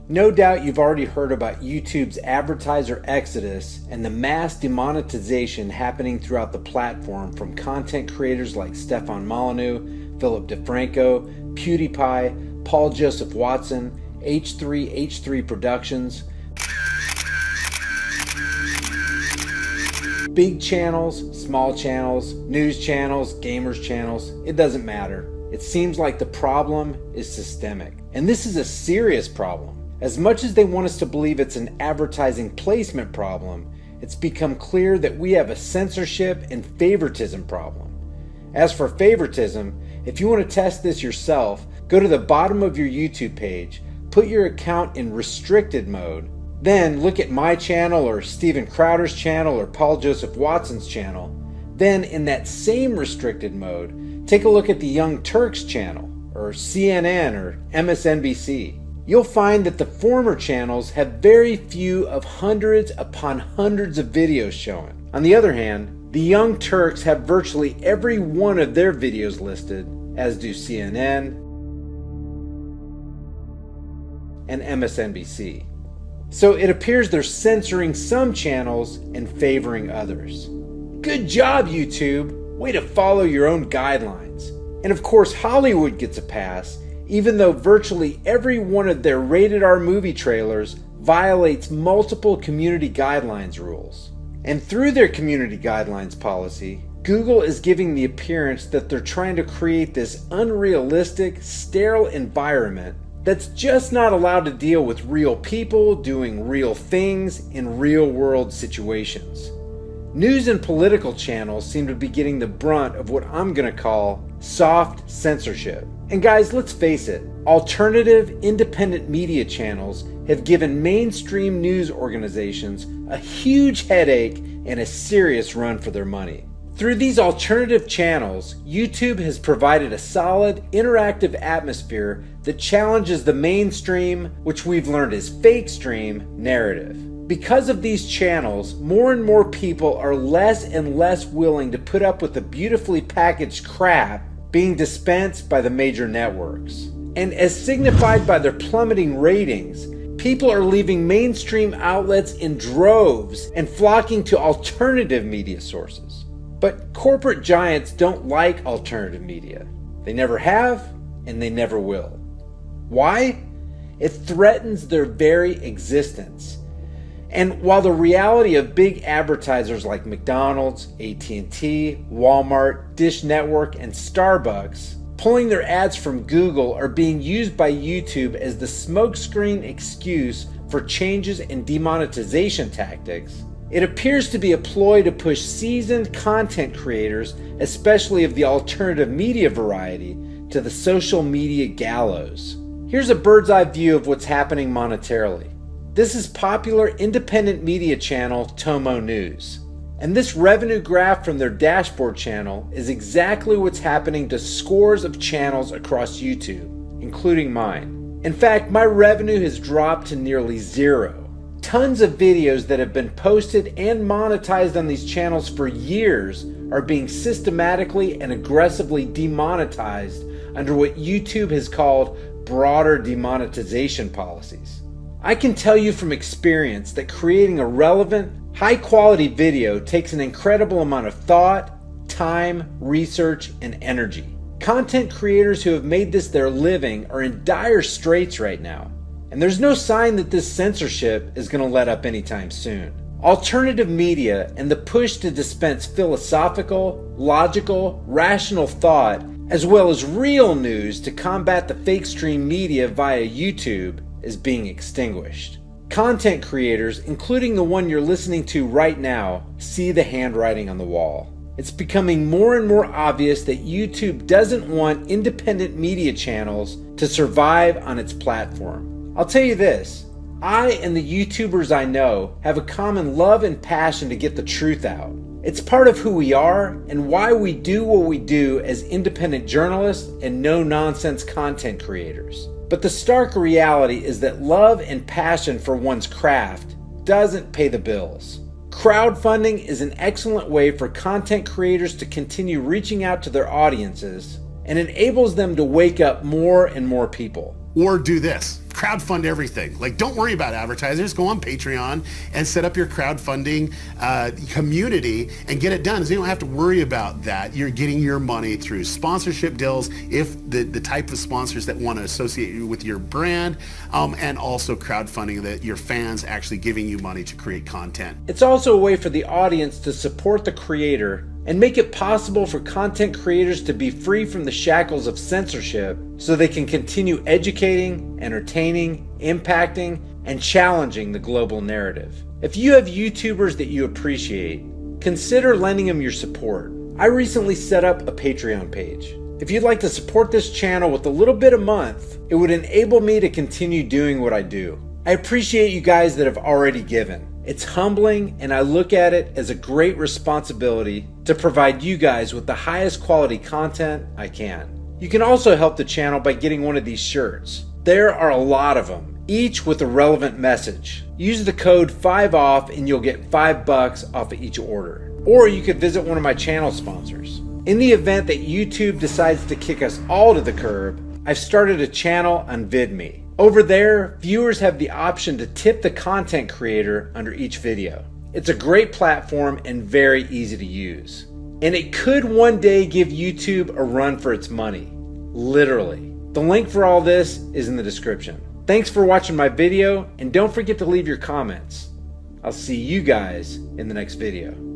No doubt you've already heard about YouTube's advertiser exodus and the mass demonetization happening throughout the platform from content creators like Stefan Molyneux, Philip DeFranco, PewDiePie, Paul Joseph Watson, H3H3 Productions. Big channels, small channels, news channels, gamers channels, it doesn't matter. It seems like the problem is systemic. And this is a serious problem. As much as they want us to believe it's an advertising placement problem, it's become clear that we have a censorship and favoritism problem. As for favoritism, if you want to test this yourself, go to the bottom of your YouTube page, put your account in restricted mode, then look at my channel or Steven Crowder's channel or Paul Joseph Watson's channel. Then in that same restricted mode, take a look at the Young Turks channel or CNN or MSNBC. You'll find that the former channels have very few of hundreds upon hundreds of videos showing. On the other hand, the Young Turks have virtually every one of their videos listed, as do CNN and MSNBC. So it appears they're censoring some channels and favoring others. Good job, YouTube! Way to follow your own guidelines. And of course, Hollywood gets a pass, even though virtually every one of their rated R movie trailers violates multiple community guidelines rules. And through their community guidelines policy, Google is giving the appearance that they're trying to create this unrealistic, sterile environment that's just not allowed to deal with real people doing real things in real-world situations. News and political channels seem to be getting the brunt of what I'm going to call soft censorship. And guys, let's face it, alternative, independent media channels have given mainstream news organizations a huge headache and a serious run for their money. Through these alternative channels, YouTube has provided a solid, interactive atmosphere that challenges the mainstream, which we've learned is fake stream, narrative. Because of these channels, more and more people are less and less willing to put up with the beautifully packaged crap being dispensed by the major networks. And as signified by their plummeting ratings, people are leaving mainstream outlets in droves and flocking to alternative media sources. But corporate giants don't like alternative media. They never have, and they never will. Why? It threatens their very existence. And while the reality of big advertisers like McDonald's, AT&T, Walmart, Dish Network, and Starbucks pulling their ads from Google are being used by YouTube as the smokescreen excuse for changes in demonetization tactics, it appears to be a ploy to push seasoned content creators, especially of the alternative media variety, to the social media gallows. Here's a bird's eye view of what's happening monetarily. This is popular independent media channel Tomo News. And this revenue graph from their dashboard channel is exactly what's happening to scores of channels across YouTube, including mine. In fact, my revenue has dropped to nearly zero. Tons of videos that have been posted and monetized on these channels for years are being systematically and aggressively demonetized under what YouTube has called broader demonetization policies. I can tell you from experience that creating a relevant, high-quality video takes an incredible amount of thought, time, research, and energy. Content creators who have made this their living are in dire straits right now, and there's no sign that this censorship is going to let up anytime soon. Alternative media and the push to dispense philosophical, logical, rational thought, as well as real news to combat the fake stream media via YouTube, is being extinguished. Content creators, including the one you're listening to right now, see the handwriting on the wall. It's becoming more and more obvious that YouTube doesn't want independent media channels to survive on its platform. I'll tell you this, I and the YouTubers I know have a common love and passion to get the truth out. It's part of who we are and why we do what we do as independent journalists and no-nonsense content creators. But the stark reality is that love and passion for one's craft doesn't pay the bills. Crowdfunding is an excellent way for content creators to continue reaching out to their audiences and enables them to wake up more and more people. Or do this, crowdfund everything. Like, don't worry about advertisers. Go on Patreon and set up your crowdfunding community and get it done. So you don't have to worry about that. You're getting your money through sponsorship deals, if the type of sponsors that want to associate you with your brand, and also crowdfunding, that your fans actually giving you money to create content. It's also a way for the audience to support the creator and make it possible for content creators to be free from the shackles of censorship so they can continue educating, entertaining, impacting, and challenging the global narrative. If you have YouTubers that you appreciate, consider lending them your support. I recently set up a Patreon page. If you'd like to support this channel with a little bit a month, it would enable me to continue doing what I do. I appreciate you guys that have already given. It's humbling, and I look at it as a great responsibility to provide you guys with the highest quality content I can. You can also help the channel by getting one of these shirts. There are a lot of them, each with a relevant message. Use the code 5OFF and you'll get $5 off of each order. Or you could visit one of my channel sponsors. In the event that YouTube decides to kick us all to the curb, I've started a channel on VidMe. Over there, viewers have the option to tip the content creator under each video. It's a great platform and very easy to use. And it could one day give YouTube a run for its money. Literally. The link for all this is in the description. Thanks for watching my video, and don't forget to leave your comments. I'll see you guys in the next video.